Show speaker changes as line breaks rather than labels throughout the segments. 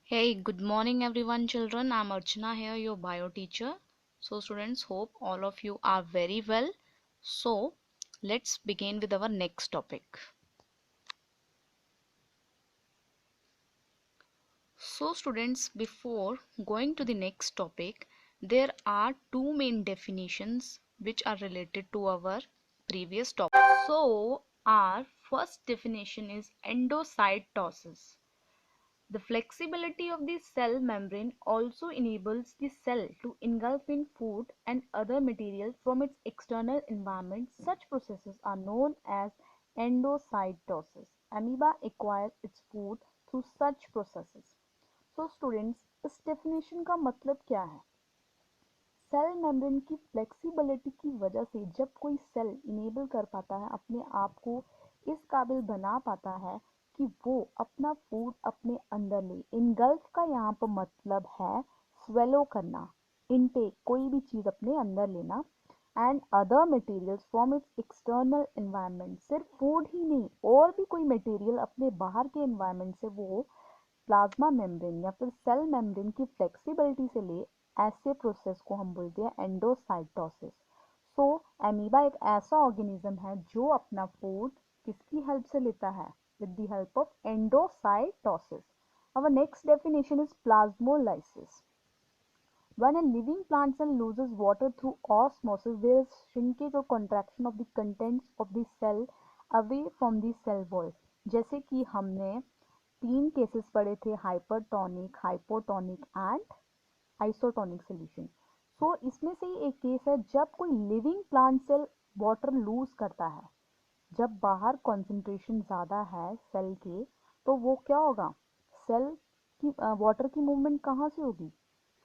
Hey, good morning everyone children. I'm Archana here, your bio teacher. So students, hope all of you are very well. So let's begin with our next topic. So students, before going to the next topic, there are two main definitions which are related to our previous topic. So our first definition is endocytosis. The flexibility of the cell membrane also enables the cell to engulf in food and other material from its external environment. Such processes are known as endocytosis. Amoeba acquires its food through such processes. So students, इस definition का मतलब क्या है? Cell membrane की flexibility की वजह से जब कोई सेल इनेबल कर पाता है, अपने आप को इस काबिल बना पाता है कि वो अपना फूड अपने अंदर ले। इनगल्फ का यहाँ पर मतलब है स्वेलो करना, इनटेक, कोई भी चीज़ अपने अंदर लेना। And other materials from its external environment, सिर्फ फूड ही नहीं और भी कोई मटेरियल अपने बाहर के एनवायरनमेंट से वो प्लाज्मा मेम्ब्रेन या फिर सेल मेम्ब्रेन की फ्लेक्सिबिलिटी से ले। ऐसे प्रोसेस को हम बोलते हैं एंडोसाइटोसिस। सो एमीबा एक ऐसा ऑर्गेनिज्म है जो अपना फूड किसकी हेल्प से लेता है? With the help of endocytosis. Our next definition is plasmolysis. When a living plant cell loses water through osmosis, there is shrinkage or contraction of the contents of the cell away from the cell wall. जैसे कि हमने तीन cases पढ़े थे, hypertonic, hypotonic and isotonic solution. So इसमें से ही एक केस है जब कोई living plant cell water lose करता है। जब बाहर कॉन्सेंट्रेशन ज़्यादा है सेल के, तो वो क्या होगा? सेल की वाटर की मूवमेंट कहाँ से होगी?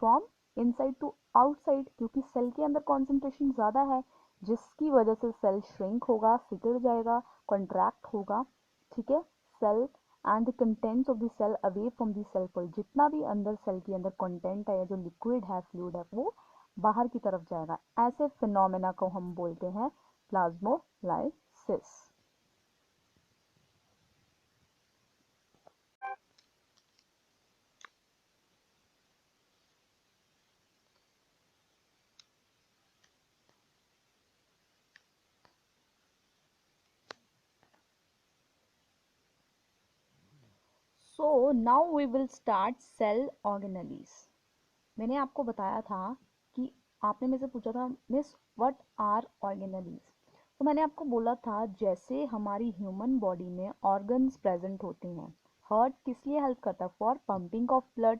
फ्रॉम इनसाइड टू आउटसाइड, क्योंकि सेल के अंदर कॉन्सेंट्रेशन ज़्यादा है, जिसकी वजह से सेल श्रिंक होगा, सिकुड़ जाएगा, कॉन्ट्रैक्ट होगा। ठीक है, cell and the contents of the cell away from the cell wall, जितना भी अंदर सेल के अंदर कंटेंट है या जो लिक्विड है, फ्लूइड है, वो बाहर की तरफ जाएगा। ऐसे फिनोमेना को हम बोलते हैं plasmolysis. So now we will start cell organelles. मैंने आपको बताया था कि आपने मेरे से पूछा था, मिस व्हाट आर ऑर्गेनेलीज। तो मैंने आपको बोला था जैसे हमारी ह्यूमन बॉडी में ऑर्गन्स प्रेजेंट होते हैं। हार्ट किस लिए हेल्प करता है? For pumping of blood.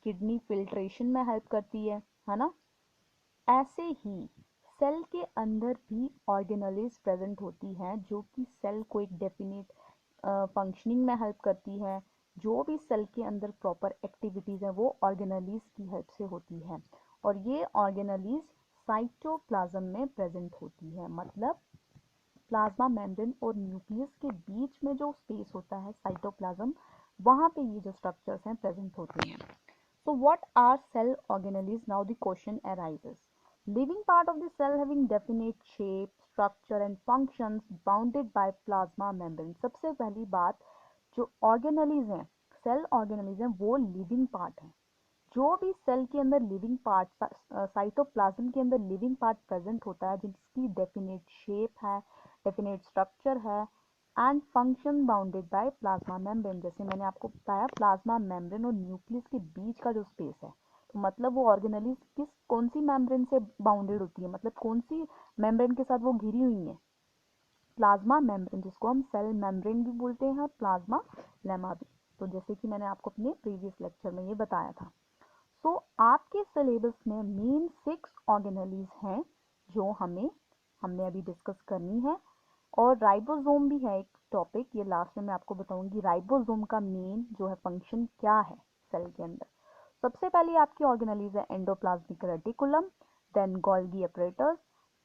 Kidney filtration में हेल्प करती है ना? ऐसे ही सेल के अंदर भी ऑर्गेनेलीज प्रेजेंट होती हैं जो कि सेल को एक डेफिनेट फंक्शनिंग में हेल्प करती है। जो भी सेल के अंदर प्रॉपर एक्टिविटीज है वो ऑर्गेनेलीज की हेल्प से होती है, और ये ऑर्गेनेलीज साइटोप्लाज्म में प्रेजेंट होती है। मतलब प्लाज्मा मेम्ब्रेन और न्यूक्लियस के बीच में जो स्पेस होता है साइटोप्लाज्म, वहां पे ये जो स्ट्रक्चर्स हैं प्रेजेंट होते हैं। So what are cell organelles? Now the question arises. Living part of the cell having definite shape, structure and functions bounded by plasma membrane. सबसे पहली बात, जो organelles हैं, cell organelles हैं, वो living part हैं। जो भी सेल के अंदर लिविंग पार्ट, साइटोप्लाज्म के अंदर लिविंग पार्ट प्रेजेंट होता है, जिसकी डेफिनेट शेप है, डेफिनेट स्ट्रक्चर है and function bounded by plasma membrane. जैसे मैंने आपको बताया, प्लाज्मा मेम्ब्रेन और न्यूक्लियस के बीच का जो स्पेस है, तो मतलब वो ऑर्गेनेली किस कौन सी मेम्ब्रेन से बाउंडेड होती है, मतलब कौन सी मेम्ब्रेन के साथ वो घिरी हुई है? प्लाज्मा मेम्ब्रेन, जिसको हम सेल मेम्ब्रेन भी बोलते हैं, प्लाज्मा लेमा भी। तो जैसे कि मैंने आपको अपने प्रीवियस लेक्चर में ये बताया था। सो आपके सिलेबस में मेन 6 ऑर्गेनेलीज हैं जो हमने अभी डिस्कस करनी है। और राइबोसोम भी है एक टॉपिक, ये लास्ट में मैं आपको बताऊंगी राइबोसोम का मेन जो है फंक्शन क्या है सेल के अंदर। सबसे पहले आपकी ऑर्गेनेलीज है endoplasmic reticulum, then Golgi apparatus,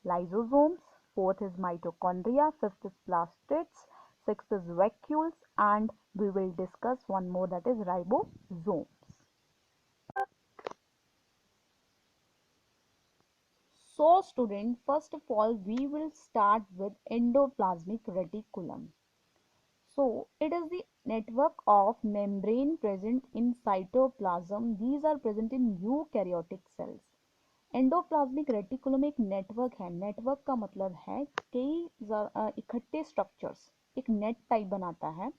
lysosomes, fourth is mitochondria, fifth is plastids, sixth is vacuoles and we will discuss one more that is ribosome. So student, first of all we will start with endoplasmic reticulum. So it is the network of membrane present in cytoplasm. These are present in eukaryotic cells. Endoplasmic reticulum एक network है. Network का मतलब है कई इकट्ठे structures एक net type बनाता है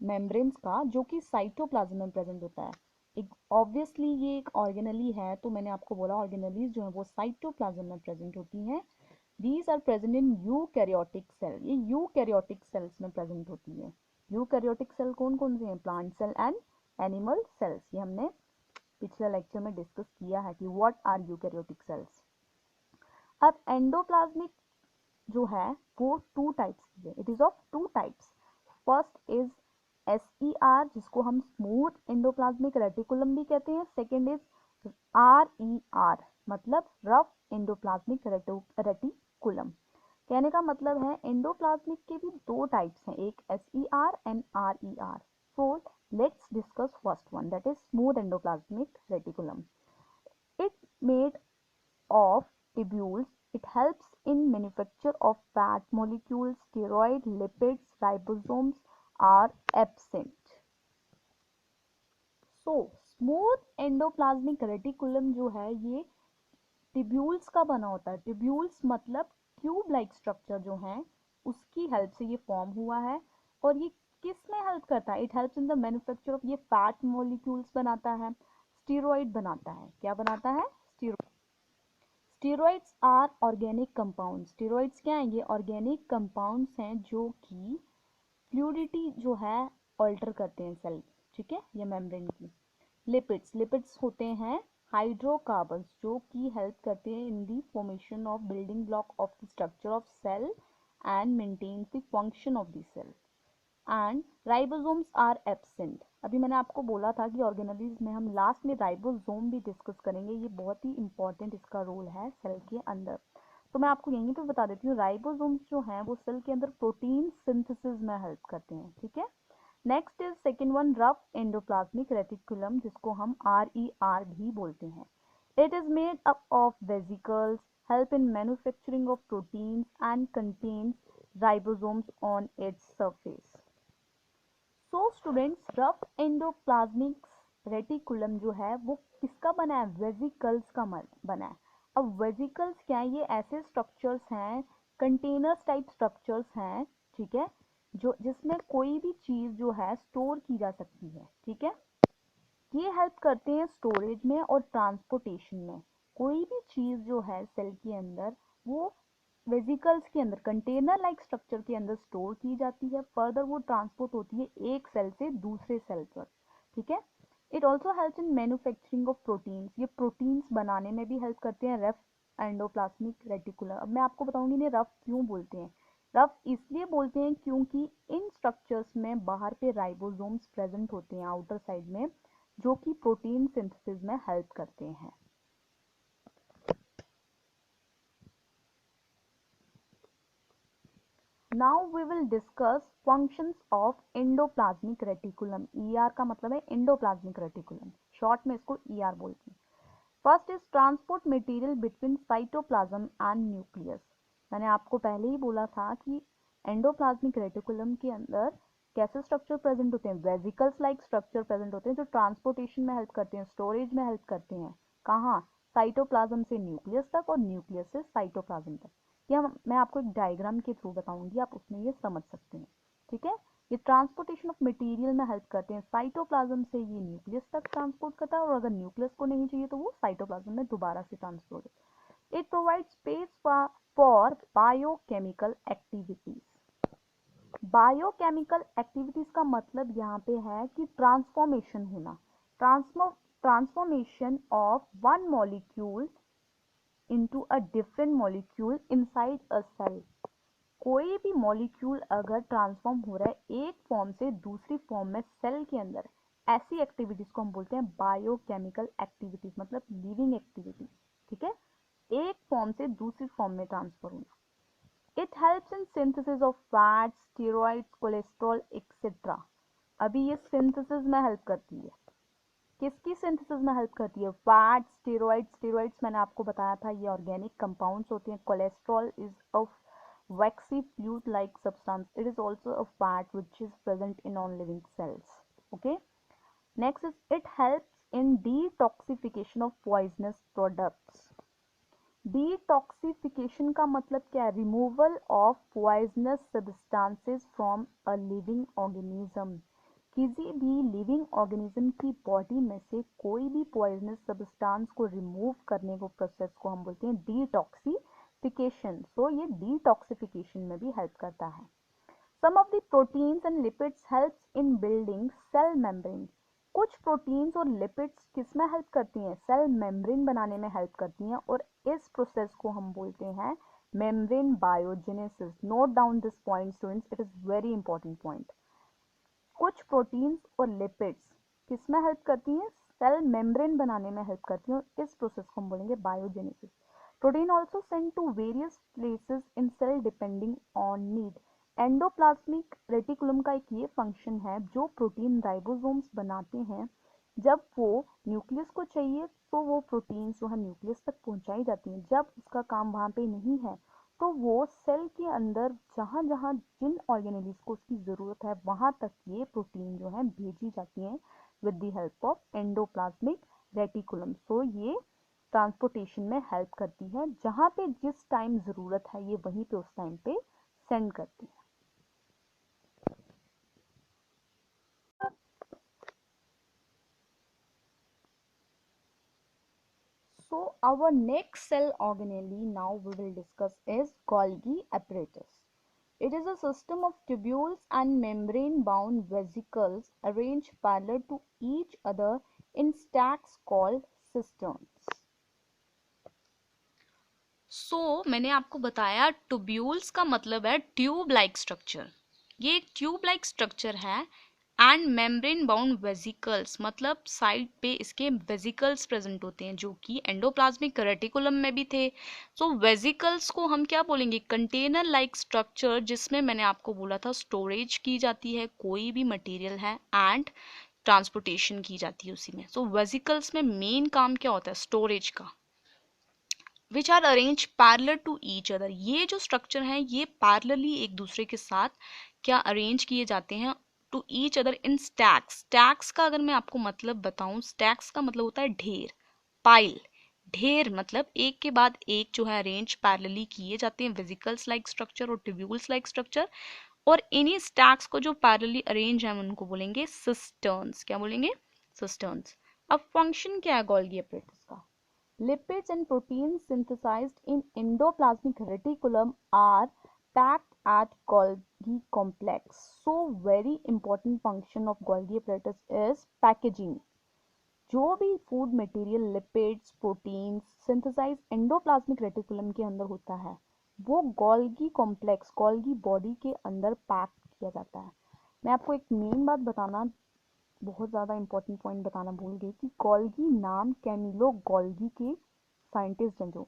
मेम्ब्रेन्स का, जो कि साइटोप्लाज्म में प्रेजेंट होता है. एक ऑब्वियसली ये एक ऑर्गेनली है, तो मैंने आपको बोला ऑर्गेनलीज जो है वो साइटोप्लाज्म में प्रेजेंट होती हैं. These are present in eukaryotic cell. ये यूकैरियोटिक सेल्स में प्रेजेंट होती है. यूकैरियोटिक सेल कौन कौन से हैं? Plant cell and animal cells. ये हमने पिछले लेक्चर में डिस्कस किया है कि व्हाट आर यूकैरियोटिक सेल्स. अब एंडोप्लाज्मिक जो है वो टू टाइप्स की है. It is of two types. First is SER, जिसको हम स्मूथ एंडोप्लाज्मिक रेटिकुलम भी कहते हैं. सेकेंड इज RER, मतलब रफ एंडोप्लाज्मिक रेटिकुलम. कहने का मतलब है एंडोप्लाज्मिक के भी दो टाइप्स हैं, एक SER and RER. So let's discuss first one, that is smooth endoplasmic reticulum. It made of tubules. It helps in manufacture of fat molecules, steroid, lipids, ribosomes are absent. So smooth endoplasmic reticulum जो है ये tubules का बना होता है. Tubules मतलब tube like structure जो है उसकी हेल्प से ये फॉर्म हुआ है. और ये किस में हेल्प करता है? It helps in the manufacture of, ये फैट मॉलिक्यूल्स बनाता है, स्टीरॉइड बनाता है. क्या बनाता है? Steroids are organic compound. Steroids क्या है? ये ऑर्गेनिक कंपाउंड्स हैं जो कि फ्लूइडिटी जो है ऑल्टर करते हैं सेल, ठीक है, ये मेम्ब्रेन की. लिपिड्स, लिपिड्स होते हैं हाइड्रोकार्बन्स जो कि हेल्प करते हैं in the formation of building block of the structure of cell and maintains the function of the cell. And ribosomes are absent. अभी मैंने आपको बोला था कि ऑर्गेनेलिज में हम लास्ट में राइबोसोम भी डिस्कस करेंगे. ये बहुत ही इंपॉर्टेंट इसका रोल है सेल के अंदर. तो मैं आपको यहीं पे बता देती हूँ, राइबोसोम्स जो हैं वो सेल के अंदर प्रोटीन सिंथेसिस में हेल्प करते हैं, ठीक है. Next is second one, rough endoplasmic reticulum, जिसको हम RER भी बोलते हैं. It is made up of vesicles, help in manufacturing of proteins and contains ribosomes on its surface. So students, rough endoplasmic reticulum जो है वो किसका बना है? वेसिकल्स का बना है. अब वेसिकल्स क्या है? ये ऐसे स्ट्रक्चर्स हैं, कंटेनर्स टाइप स्ट्रक्चर्स हैं, ठीक है, जो जिसमें कोई भी चीज जो है स्टोर की जा सकती है, ठीक है. ये हेल्प करते हैं स्टोरेज में और ट्रांसपोर्टेशन में. कोई भी चीज जो है सेल के अंदर वो वेसिकल्स के अंदर कंटेनर लाइक स्ट्रक्चर के अंदर स्टोर की जाती है. फर्दर वो ट्रांसपोर्ट होती है एक सेल से दूसरे सेल पर, ठीक है. It also helps in manufacturing of proteins. ये प्रोटीन्स बनाने में भी हेल्प करते हैं रफ एंडोप्लाज्मिक रेटिकुलम. अब मैं आपको बताऊंगी इन्हें रफ क्यों बोलते हैं. रफ इसलिए बोलते हैं क्योंकि इन स्ट्रक्चर्स में बाहर पे राइबोसोम्स प्रेजेंट होते हैं आउटर साइड में, जो कि प्रोटीन सिंथेसिस में हेल्प करते हैं. Now we will discuss functions of endoplasmic reticulum. ER का मतलब है endoplasmic reticulum. शॉर्ट में इसको ER बोलते हैं. First is transport material between cytoplasm and nucleus. मैंने आपको पहले ही बोला था कि एंडोप्लाज्मिक रेटिकुलम के अंदर कैसे स्ट्रक्चर प्रेजेंट होते हैं? वेसिकल्स लाइक स्ट्रक्चर प्रेजेंट होते हैं जो ट्रांसपोर्टेशन में हेल्प करते हैं, स्टोरेज में हेल्प करते हैं. कहाँ? साइटोप्लाज्म से न्यूक्लियस तक और न्यूक्लियस से साइटोप्लाज्म तक. ये मैं आपको एक डायग्राम के थ्रू बताऊंगी, आप उसमें ये समझ सकते हैं, ठीक है. ये ट्रांसपोर्टेशन ऑफ मटेरियल में हेल्प करते हैं. साइटोप्लाज्म से ये न्यूक्लियस तक ट्रांसपोर्ट करता है और अगर न्यूक्लियस को नहीं चाहिए तो वो साइटोप्लाज्म में दोबारा से transport. It provide space for biochemical activities. Biochemical activities का मतलब यहाँ पे है कि ट्रांसफॉर्मेशन होना. Transformation of one molecule into a different molecule inside a cell. कोई भी मॉलिक्यूल अगर ट्रांसफॉर्म हो रहा है एक फॉर्म से दूसरी फॉर्म में सेल के अंदर, ऐसी एक्टिविटीज को हम बोलते हैं बायोकेमिकल एक्टिविटीज, मतलब लिविंग एक्टिविटीज, ठीक है. एक फॉर्म से दूसरी फॉर्म में ट्रांसफर होना. It helps in synthesis of fats, steroids, cholesterol etcetera. अभी ये सिंथेसिस में हेल्प करती है. किसकी सिंथेसिस में हेल्प करती है? Fat, steroids. स्टेरॉइड्स मैंने आपको बताया था ये ऑर्गेनिक कंपाउंड्स होते हैं. Cholesterol is a waxy fluid like substance. It is also a fat which is present in non-living cells. Okay. Next is it helps in detoxification of poisonous products. Detoxification का मतलब क्या है? Removal of poisonous substances from a living organism. किसी भी living organism की body में से कोई भी पॉइजनस सब्सटेंस को रिमूव करने को प्रोसेस को हम बोलते हैं डिटॉक्सिफिकेशन। सो ये डिटॉक्सिफिकेशन में भी हेल्प करता है। Some of the proteins and lipids helps in building cell membrane. कुछ प्रोटीन्स और लिपिड्स किस में हेल्प करती हैं? सेल मेम्ब्रेन बनाने में हेल्प करती हैं और इस प्रोसेस को हम बोलते हैं membrane biogenesis. Note down this point students, it is very important point. कुछ प्रोटीन्स और लिपिड्स किस में हेल्प करती हैं? सेल मेम्ब्रेन बनाने में हेल्प करती हैं और इस प्रोसेस को हम बोलेंगे biogenesis. Protein also send to various places in cell depending on need. Endoplasmic reticulum का एक ये फंक्शन है, जो प्रोटीन राइबोसोम्स बनाते हैं, जब वो न्यूक्लियस को चाहिए तो वो प्रोटीन्स जो है न्यूक्लियस तक पहुंचाई जाती हैं। जब उसका काम वहाँ पे नहीं है तो वो सेल के अंदर जहाँ जहाँ जिन ऑर्गेनेल्स को उसकी ज़रूरत है वहाँ तक ये प्रोटीन जो है भेजी जाती हैं with the help of endoplasmic reticulum. So ये ट्रांसपोर्टेशन में हेल्प करती है, जहाँ पे जिस टाइम ज़रूरत है ये वहीं पे उस टाइम पे सेंड करती है। So our next cell organelle now we will discuss is Golgi apparatus. It is a system of tubules and membrane-bound vesicles arranged parallel to each other in stacks called cisterns. मैंने आपको बताया tubules का मतलब है tube like structure. ये एक tube like structure है and membrane bound vesicles मतलब साइड पे इसके वेजिकल्स प्रेजेंट होते हैं जो कि एंडोप्लाज्मिक रेटिकुलम में भी थे। वेजिकल्स को हम क्या बोलेंगे? कंटेनर लाइक स्ट्रक्चर, जिसमें मैंने आपको बोला था स्टोरेज की जाती है कोई भी मटेरियल है एंड ट्रांसपोर्टेशन की जाती है उसी में। वेजिकल्स में मेन काम क्या होता है? स्टोरेज का। Which are arrange parallel to each other. ये जो स्ट्रक्चर हैं ये पैरेलली एक दूसरे के साथ क्या अरेंज किए जाते हैं to each other in stacks. Stacks का अगर मैं आपको मतलब बताऊं, स्टैक्स का मतलब होता है ढेर, पाइल। ढेर मतलब एक के बाद एक जो है अरेंज पैरेलली किए जाते हैं वेजिकल्स लाइक स्ट्रक्चर और ट्यूब्यूल्स लाइक स्ट्रक्चर, और इन्हीं स्टैक्स को जो पैरेलली अरेंज है उनको बोलेंगे सिस्टर्न्स। क्या बोलेंगे? सिस्टर्न्स। अब फंक्शन क्या है गोल्गी apparatus का? Lipids and proteins synthesized in endoplasmic reticulum are packed at Golgi complex. So very important function of Golgi apparatus is packaging. जो भी food material lipids proteins synthesize endoplasmic reticulum के अंदर होता है वो गोल्गी कॉम्प्लेक्स गोल्गी बॉडी के अंदर pack किया जाता है। मैं आपको एक मेन बात बताना, बहुत ज़्यादा इंपॉर्टेंट पॉइंट बताना भूल गई कि गोल्गी नाम कैमिलो गोल्गी के साइंटिस्ट हैं, जो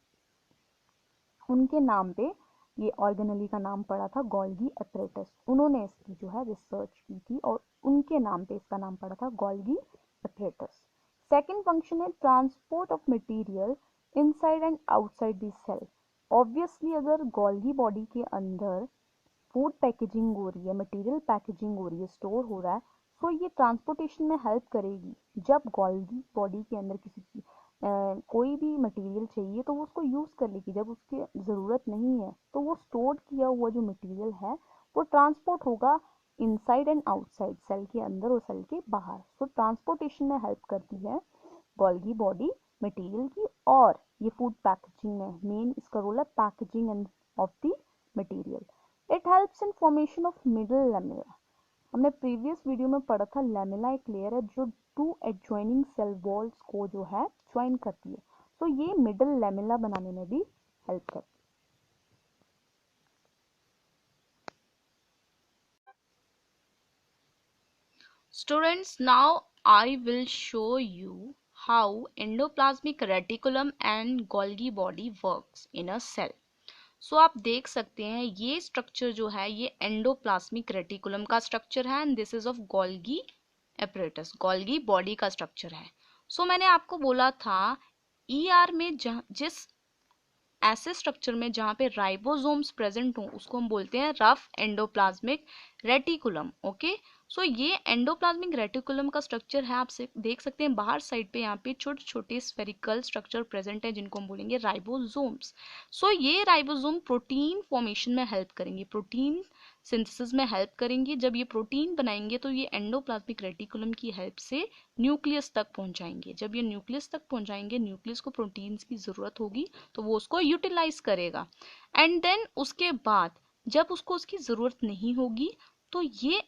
उनके नाम पे ये ऑर्गेनेली का नाम पड़ा था गोल्गी apparatus। उन्होंने इसकी जो है रिसर्च की थी और उनके नाम पे इसका नाम पड़ा था गोल्गी apparatus। सेकेंड फंक्शन है transport of material inside and outside the cell. Obviously अगर गोल्गी बॉडी के अंदर फूड पैकेजिंग हो रही है, मटेरियल पैकेजिंग हो रही है, स्टोर हो रहा है, तो ये ट्रांसपोर्टेशन में हेल्प करेगी। जब गोल्गी बॉडी के अंदर किसी की कोई भी मटेरियल चाहिए तो वो उसको यूज़ कर लेगी, जब उसकी ज़रूरत नहीं है तो वो स्टोर किया हुआ जो मटेरियल है वो ट्रांसपोर्ट होगा इनसाइड एंड आउटसाइड, सेल के अंदर और सेल के बाहर। सो ट्रांसपोर्टेशन में हेल्प करती है गोल्गी बॉडी मटेरियल की। और ये फूड पैकेजिंग में मेन इसका रोल है, packaging end of the material. It helps in formation of middle lamella. हमने प्रीवियस वीडियो में पढ़ा था लैमेला एक लेयर है जो टू एडजॉइनिंग सेल वॉल्स को जो है ज्वाइन करती है। तो ये मिडल लैमेला बनाने में भी हेल्प करती है। Students, now I will show you how endoplasmic reticulum and Golgi body works in a cell. आप देख सकते हैं ये स्ट्रक्चर जो है ये एंडोप्लाज्मिक रेटिकुलम का स्ट्रक्चर है and this is of Golgi apparatus, Golgi body का स्ट्रक्चर है। मैंने आपको बोला था ईआर में जिस ऐसे स्ट्रक्चर में जहाँ पे राइबोसोम्स प्रेजेंट हों उसको हम बोलते हैं रफ एंडोप्लाज्मिक रेटिकुलम। ओके, सो ये एंडोप्लाज्मिक रेटिकुलम का स्ट्रक्चर है, आप देख सकते हैं बाहर साइड पे यहाँ पे छोटे छोटे स्फेरिकल स्ट्रक्चर प्रेजेंट है जिनको हम बोलेंगे राइबोसोम्स। सो ये राइबोसोम प्रोटीन फॉर्मेशन में हेल्प करेंगे, प्रोटीन सिंथेसिस में हेल्प करेंगे। जब ये प्रोटीन बनाएंगे तो ये एंडोप्लाज्मिक रेटिकुलम की हेल्प से न्यूक्लियस तक पहुंचाएंगे। जब ये न्यूक्लियस तक पहुंचाएंगे, न्यूक्लियस को प्रोटीन्स की जरूरत होगी तो वो उसको यूटिलाइज करेगा। एंड देन उसके बाद जब उसको उसकी जरूरत नहीं होगी तो ये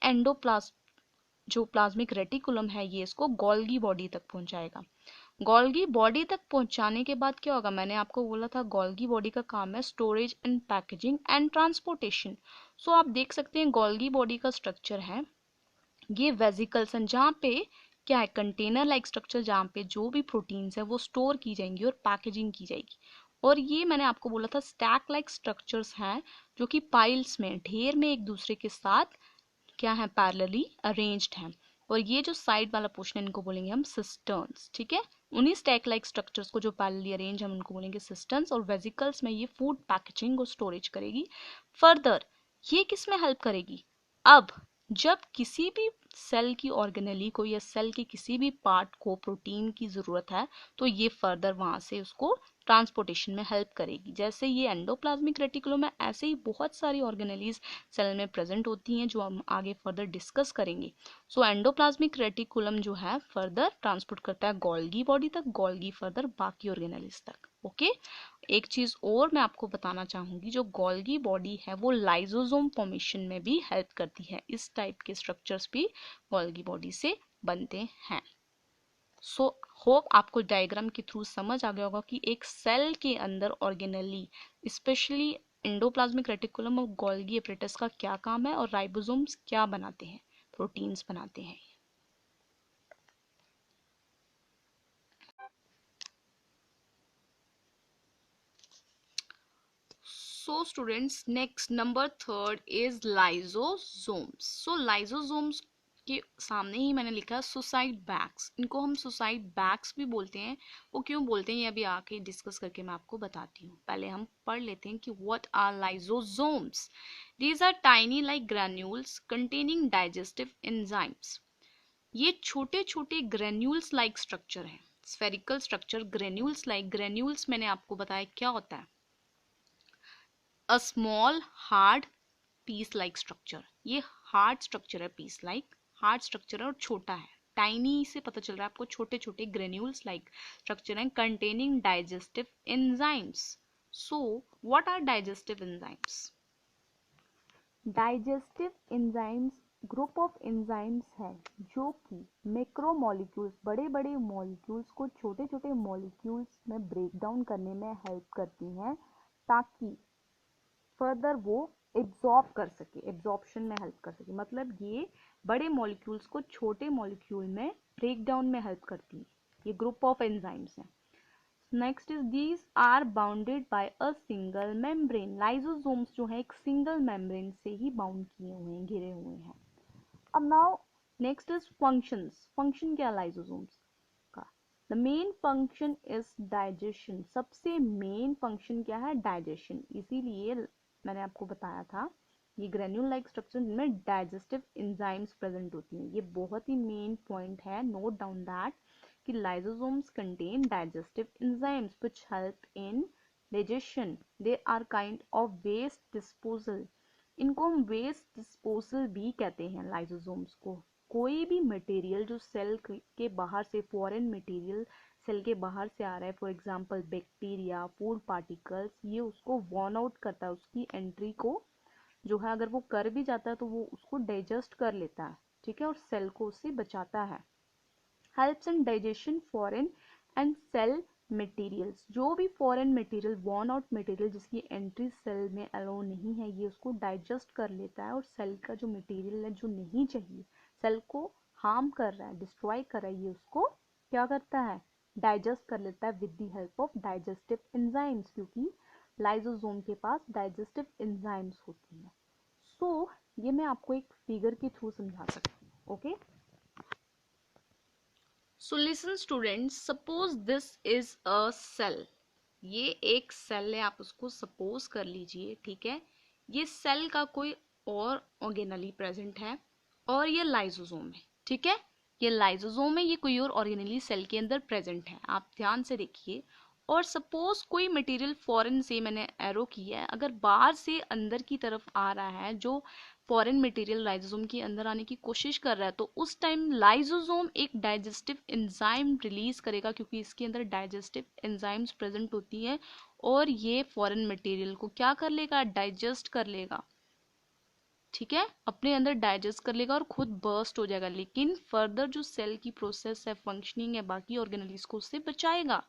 जो प्लाज्मिक रेटिकुलम है ये इसको गोल्गी बॉडी तक पहुंचाएगा। गोल्गी बॉडी तक पहुंचाने के बाद क्या होगा, मैंने आपको बोला था गोल्गी बॉडी का काम है storage and packaging and transportation. So आप देख सकते हैं गोल्गी बॉडी का स्ट्रक्चर है ये वेजिकल्स हैं जहाँ पे क्या है, कंटेनर लाइक स्ट्रक्चर जहाँ पे जो भी प्रोटीन्स है वो स्टोर की जाएंगी और पैकेजिंग की जाएगी। और ये मैंने आपको बोला था स्टैक लाइक स्ट्रक्चर्स हैं जो कि पाइल्स में ढेर में एक दूसरे के साथ क्या है, पैरेलली अरेंज्ड हैं। और ये जो साइड वाला पोर्शन है इनको बोलेंगे हम सिस्टर्न्स। ठीक है, उन्हीं स्टैक लाइक स्ट्रक्चर्स को जो पैरेलली अरेंज हम उनको बोलेंगे सिस्टर्न्स। और वेजिकल्स में ये फूड पैकेजिंग और स्टोरेज करेगी। फर्दर ये किस में हेल्प करेगी, अब जब किसी भी सेल की ऑर्गेनेली को या सेल के किसी भी पार्ट को प्रोटीन की जरूरत है तो ये फर्दर वहां से उसको ट्रांसपोर्टेशन में हेल्प करेगी। जैसे ये एंडोप्लाज्मिक रेटिकुलम है ऐसे ही बहुत सारी ऑर्गेनेलीज सेल में प्रेजेंट होती हैं जो हम आगे फर्दर डिस्कस करेंगे। सो एंडोप्लाज्मिक रेटिकुलम जो है फर्दर ट्रांसपोर्ट करता है गोल्गी बॉडी तक, गोल्गी फर्दर बाकी ऑर्गेनेलीज तक। ओके, एक चीज और मैं आपको बताना चाहूंगी, जो गोल्गी बॉडी है वो लाइसोसोम फॉर्मेशन में भी हेल्प करती है। इस टाइप के स्ट्रक्चर्स भी गोल्गी बॉडी से बनते हैं। सो होप आपको डायग्राम के थ्रू समझ आ गया होगा कि एक सेल के अंदर ऑर्गेनेली स्पेशली एंडोप्लाज्मिक रेटिकुलम और गोल्गी एपरेटस का क्या काम है और राइबोसोम्स क्या बनाते हैं, प्रोटीन्स बनाते हैं। So students, next number third is lysosomes. So lysosomes के सामने ही मैंने लिखा सुसाइड बैग्स, इनको हम सुसाइड बैग्स भी बोलते हैं। वो क्यों बोलते हैं ये अभी आके डिस्कस करके मैं आपको बताती हूँ। पहले हम पढ़ लेते हैं कि what are lysosomes. These are tiny like granules containing digestive enzymes. ये छोटे छोटे ग्रेन्यूल्स लाइक स्ट्रक्चर है, spherical structure granules like. Granules मैंने आपको बताया क्या होता है, a small hard piece like structure. ये हार्ड स्ट्रक्चर है, पीस लाइक हार्ड स्ट्रक्चर है और छोटा है। टाइनी से पता चल रहा है आपको, छोटे छोटे ग्रेन्यूल्स लाइक स्ट्रक्चर हैं containing digestive enzymes. So what are digestive enzymes? Digestive enzymes group of enzymes है जो कि मैक्रोमोलिक्यूल्स बड़े बड़े मॉलिक्यूल्स को छोटे छोटे मॉलिक्यूल्स में ब्रेक डाउन करने में हेल्प करती हैं ताकि फर्दर वो एब्जॉर्ब कर सके, एब्जॉर्प्शन में हेल्प कर सके। मतलब ये बड़े मॉलिक्यूल्स को छोटे मॉलिक्यूल में ब्रेक डाउन में हेल्प करती है। ये ग्रुप ऑफ एंजाइम्स हैं। Next is these are bounded by a single membrane. Lysosomes जो है एक सिंगल मेम्ब्रेन से ही बाउंड किए हुए हैं, घिरे हुए हैं। अब now next is functions. Function क्या लाइसोसोम्स का? The main function is digestion. सबसे मेन फंक्शन क्या है? डाइजेशन। इसीलिए मैंने आपको बताया था ये ग्रेन्यूल लाइक स्ट्रक्चर में डाइजेस्टिव एंजाइम्स प्रेजेंट होती हैं। ये बहुत ही मेन पॉइंट है, नोट डाउन दैट कि lysosomes contain digestive enzymes which help in digestion. They are kind of waste disposal. इनको हम वेस्ट डिस्पोजल भी कहते हैं लाइसोसोम्स को। कोई भी मटेरियल जो सेल के बाहर से, फॉरेन मटेरियल सेल के बाहर से आ रहा है, for example bacteria, food particles, ये उसको वॉर्न आउट करता है, उसकी एंट्री को जो है अगर वो कर भी जाता है तो वो उसको डाइजेस्ट कर लेता है। ठीक है, और सेल को उससे बचाता है। Helps in digestion foreign and cell materials. जो भी foreign material, worn out material जिसकी एंट्री सेल में अलाउ नहीं है, ये उसको डाइजेस्ट कर लेता है और सेल का जो मटेरियल है जो नहीं चाहिए, सेल को हार्म कर रहा है, डिस्ट्रॉय कर रहा है, ये उसको क्या करता है? डाइजेस्ट कर लेता है with the help of digestive enzymes, क्योंकि लाइसोसोम के पास डाइजेस्टिव एंजाइम्स होती हैं। सो ये मैं आपको एक फिगर के थ्रू समझा सकती हूँ। Okay, so listen students, suppose this is a cell. ये एक सेल है, आप उसको सपोज कर लीजिए, ठीक है। ये सेल का कोई और ऑर्गेनली प्रेजेंट है और ये लाइसोसोम है, ठीक है। ये लाइसोसोम है, ये कोई और ऑर्गेनली सेल के अंदर प्रेजेंट है, आप ध्यान से देखिए। और सपोज कोई मटेरियल फॉरेन से, मैंने एरो किया है, अगर बाहर से अंदर की तरफ आ रहा है, जो फॉरेन मटेरियल लाइसोसोम के अंदर आने की कोशिश कर रहा है, तो उस टाइम लाइसोसोम एक डाइजेस्टिव एंजाइम रिलीज करेगा, क्योंकि इसके अंदर डाइजेस्टिव एंजाइम्स प्रेजेंट होती हैं, और ये फॉरेन मटेरियल को क्या कर लेगा, डाइजेस्ट कर लेगा, ठीक है, अपने अंदर डाइजेस्ट कर लेगा और खुद बर्स्ट हो जाएगा। लेकिन फर्दर जो सेल की प्रोसेस है, फंक्शनिंग है, बाकी ऑर्गेनेलिज को उससे बचाएगा।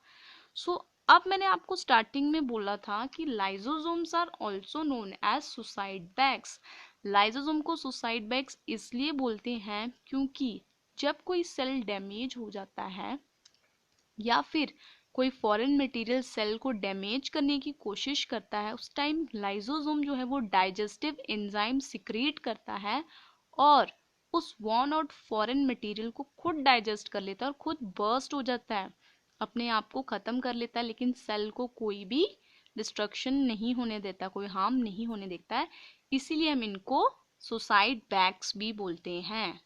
सो अब मैंने आपको स्टार्टिंग में बोला था कि lysosomes are also known as suicide bags. Lysosome को सुसाइड बैग्स इसलिए बोलते हैं क्योंकि जब कोई सेल डैमेज हो जाता है या फिर कोई फॉरेन मटेरियल सेल को डैमेज करने की कोशिश करता है, उस टाइम लाइसोसोम जो है वो डाइजेस्टिव एंजाइम सिक्रीट करता है और उस वॉर्न आउट फॉरेन मटेरियल को खुद डाइजेस्ट कर लेता है और खुद बर्स्ट हो जाता है, अपने आप को खत्म कर लेता है, लेकिन सेल को कोई भी डिस्ट्रक्शन नहीं होने देता, कोई हार्म नहीं होने देता है। इसीलिए हम इनको सुसाइड बैग्स भी बोलते हैं।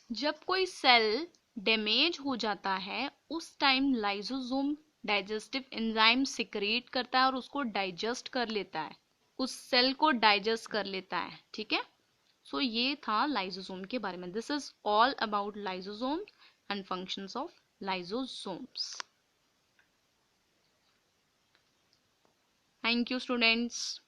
जब कोई सेल डैमेज हो जाता है, उस time lysosome digestive enzyme secrete करता है और उसको डाइजेस्ट कर लेता है, उस सेल को डाइजेस्ट कर लेता है, ठीक है। सो ये था लाइसोसोम के बारे में। This is all about lysosome and functions of lysosomes. Thank you students.